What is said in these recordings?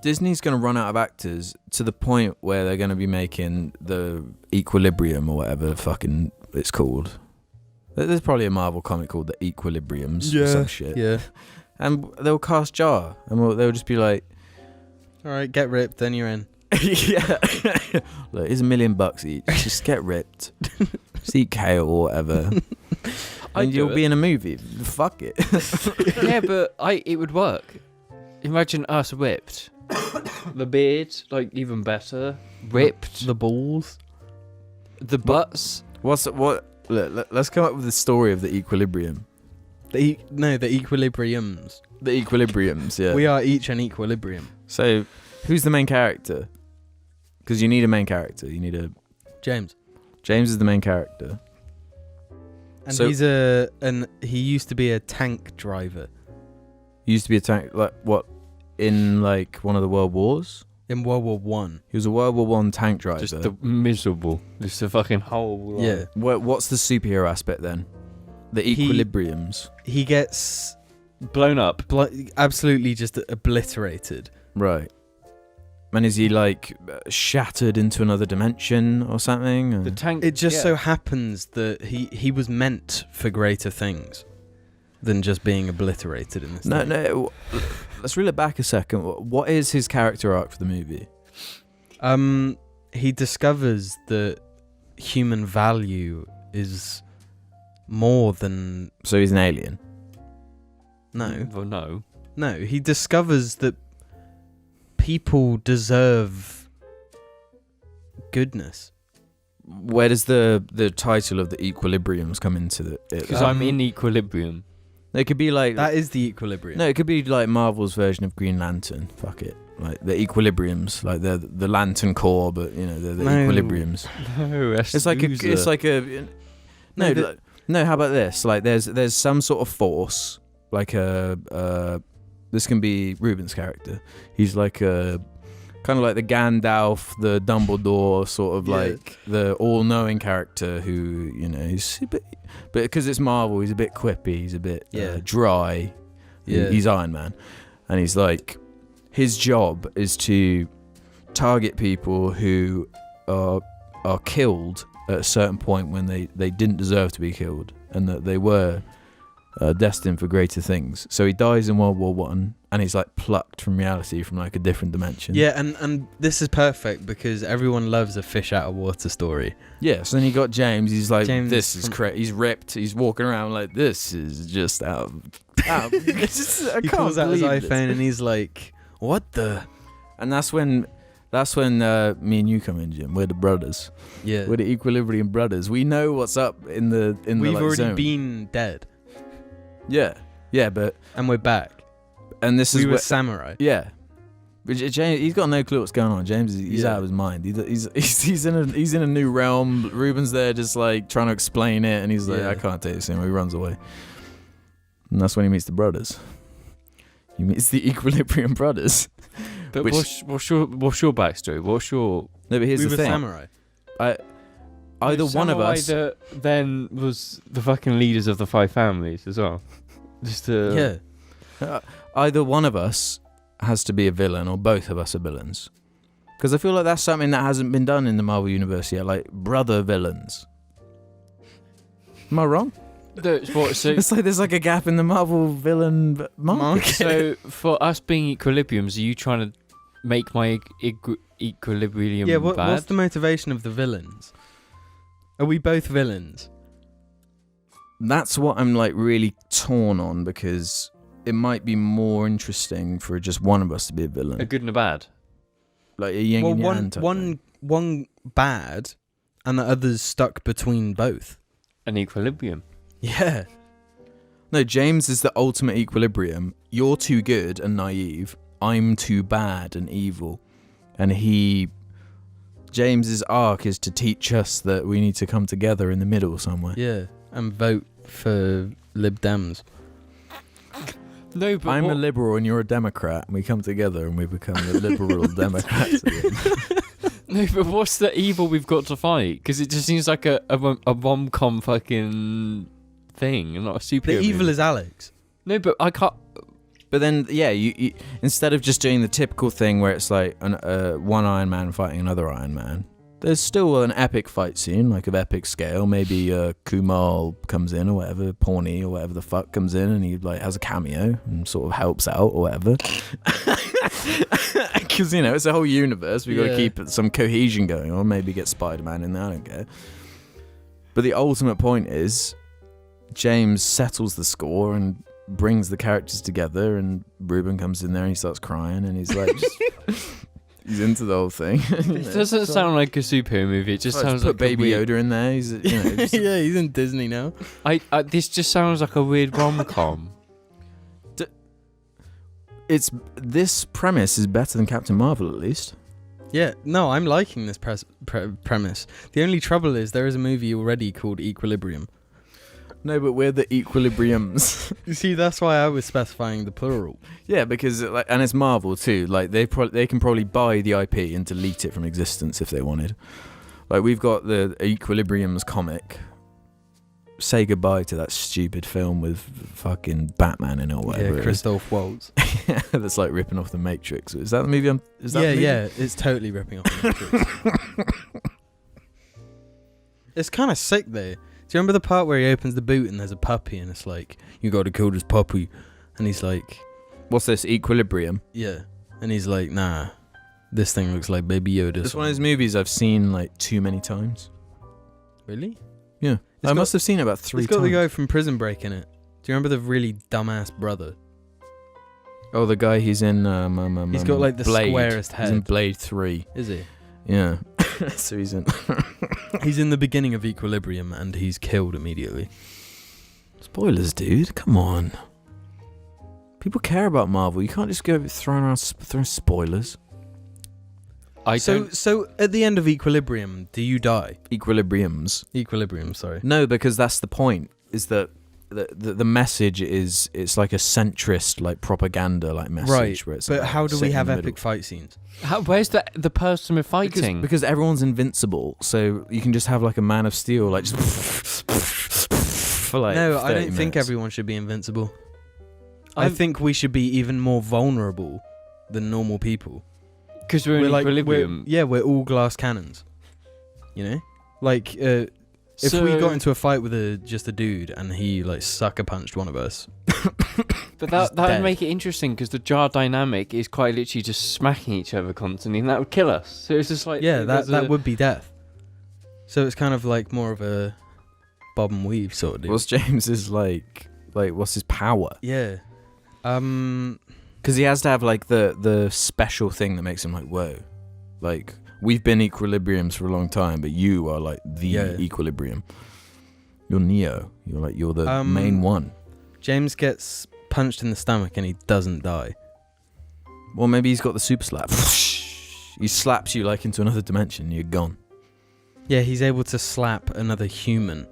Disney's going to run out of actors to the point where they're going to be making the Equilibrium or whatever fucking it's called. There's probably a Marvel comic called the Equilibriums or some shit. Yeah. And they'll cast Jar, and they'll just be like, all right, get ripped, then you're in. yeah. Look, here's $1 million each. Just get ripped. Just eat kale or whatever. And you'll be in a movie. Fuck it. Yeah, but it would work. Imagine us ripped. The beard, like, even better. Ripped. The balls. The butts. Look, let's come up with the story of the Equilibrium. The Equilibriums. The Equilibriums, yeah. We are each an equilibrium. So, who's the main character? Because you need a main character. You need a... James. James is the main character. And So- he used to be a tank driver. He used to be a tank... Like, what? In, like, one of the World Wars? In World War One. He was a World War One tank driver. Just the miserable. Just a fucking whole... Yeah. What's the superhero aspect then? The Equilibriums. He gets... Blown up. Absolutely just obliterated. Right. And is he like shattered into another dimension or something? The tank. It just so happens that he was meant for greater things than just being obliterated in this. No. Let's reel it back a second. What is his character arc for the movie? He discovers that human value is more than... So he's an alien. No. Well, no. No, he discovers that people deserve goodness. Where does the title of the Equilibriums come into it? Because I'm in equilibrium. It could be like... That is the equilibrium. No, it could be like Marvel's version of Green Lantern. Fuck it. Like the Equilibriums. Like they're the Lantern Corps, but you know, they're the Equilibriums. No, that's It's like a... No, how about this? Like there's some sort of force, like this can be Ruben's character. He's like a kind of like the Gandalf, the Dumbledore sort of like the all-knowing character who, you know, he's a bit, but because it's Marvel, he's a bit quippy, he's a bit dry. Yeah. He's Iron Man. And he's like, his job is to target people who are killed at a certain point when they didn't deserve to be killed, and that they were destined for greater things. So he dies in World War One, and he's like plucked from reality, from like a different dimension. Yeah, and this is perfect because everyone loves a fish out of water story. Yeah, so then you got James. He's like, James he's ripped. He's walking around like, this is just out. He pulls out his iPhone and he's like, what the? And that's when me and you come in, Jim. We're the brothers. Yeah, we're the Equilibrium brothers. We know what's up in the We've like, already zone. been dead. Yeah, but and we're back. And this is we were samurai. Yeah, but James, he's got no clue what's going on. James, he's out of his mind. He's in a new realm. Ruben's there, just like trying to explain it, and he's like, I can't take this anymore. He runs away, and that's when he meets the brothers. He meets the Equilibrium brothers. But what's your backstory? What's your... No, but here's the thing. Samurai. Either one of us... That then was the fucking leaders of the 5 families as well. Either one of us has to be a villain, or both of us are villains. Because I feel like that's something that hasn't been done in the Marvel Universe yet, like brother villains. Am I wrong? It's like there's like a gap in the Marvel villain market. So for us being Equilibriums, are you trying to make my Equilibrium bad? What's the motivation of the villains? Are we both villains? That's what I'm like really torn on, because it might be more interesting for just one of us to be a villain. A good and a bad. Like a yin and yang type thing. One bad and the other's stuck between both. An equilibrium. Yeah. No, James is the ultimate equilibrium. You're too good and naive. I'm too bad and evil. And James's arc is to teach us that we need to come together in the middle somewhere. Yeah, and vote for Lib Dems. No, but I'm a liberal and you're a Democrat, and we come together and we become the liberal Democrats again. No, but what's the evil we've got to fight? Because it just seems like a rom-com fucking thing, and not a superhero. The evil movie. is Alex. No, but I can't... But then, yeah, you instead of just doing the typical thing where it's like one Iron Man fighting another Iron Man, there's still an epic fight scene, like of epic scale. Maybe Kumal comes in or whatever, Pawnee or whatever the fuck comes in, and he like has a cameo and sort of helps out or whatever. Because it's a whole universe. We've got to keep some cohesion going on. Maybe get Spider-Man in there. I don't care. But the ultimate point is, James settles the score and brings the characters together, and Ruben comes in there and he starts crying, and he's like, he's into the whole thing. It doesn't sound like a superhero movie. It just sounds put like Baby Yoda in there. He's Yeah, he's in Disney now. This just sounds like a weird rom-com. This premise is better than Captain Marvel, at least. Yeah, no, I'm liking this premise. The only trouble is there is a movie already called Equilibrium. No, but we're the Equilibriums. You see, that's why I was specifying the plural. Yeah, because and it's Marvel too. Like they can probably buy the IP and delete it from existence if they wanted. Like we've got the Equilibriums comic. Say goodbye to that stupid film with fucking Batman in it or whatever. Yeah, Christoph Waltz. Yeah, that's like ripping off the Matrix. Is that the movie? Is that the movie? Yeah, it's totally ripping off the Matrix. It's kind of sick though. Do you remember the part where he opens the boot and there's a puppy and it's like, you gotta kill this puppy, and he's like, what's this, Equilibrium? Yeah, and he's like, nah, this thing looks like Baby Yoda. It's one of those movies I've seen like too many times. Really? Yeah. I must have seen it about 3 times. It's got the guy from Prison Break in it. Do you remember the really dumbass brother? Oh, the guy he's in... he's got like the Blade. Squarest head. He's in Blade 3. Is he? Yeah. So he's in... He's in the beginning of Equilibrium and he's killed immediately. Spoilers, dude. Come on. People care about Marvel. You can't just go throwing spoilers. So at the end of Equilibrium, do you die? Equilibrium, sorry. No, because that's the point. Is that the message is, it's like a centrist, like propaganda, like message. Right. Where it's but like how do we have middle. epic fight scenes? Where's the person we're fighting? Because everyone's invincible, so you can just have like a Man of Steel, like just for like. No, 30 I don't think minutes. everyone should be invincible. I think we should be even more vulnerable than normal people. Because we're in Equilibrium. We're all glass cannons. You know? Like, if we got into a fight with just a dude and he, like, sucker punched one of us. But that would make it interesting because the jar dynamic is quite literally just smacking each other constantly, and that would kill us. So it's just like... Yeah, that would be death. So it's kind of like more of a bob and weave sort of deal. What's James's, like what's his power? Yeah. Because he has to have like the special thing that makes him like, whoa, like we've been Equilibriums for a long time, but you are like the Equilibrium. You're Neo. You're the main one. James gets punched in the stomach and he doesn't die. Well, maybe he's got the super slap. He slaps you like into another dimension. And you're gone. Yeah, he's able to slap another human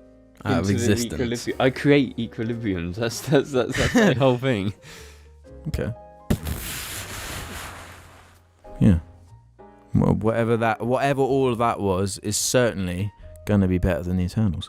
out of existence. I create equilibriums. That's my whole thing. Okay. Yeah. Well, whatever all of that was is certainly gonna be better than the Eternals.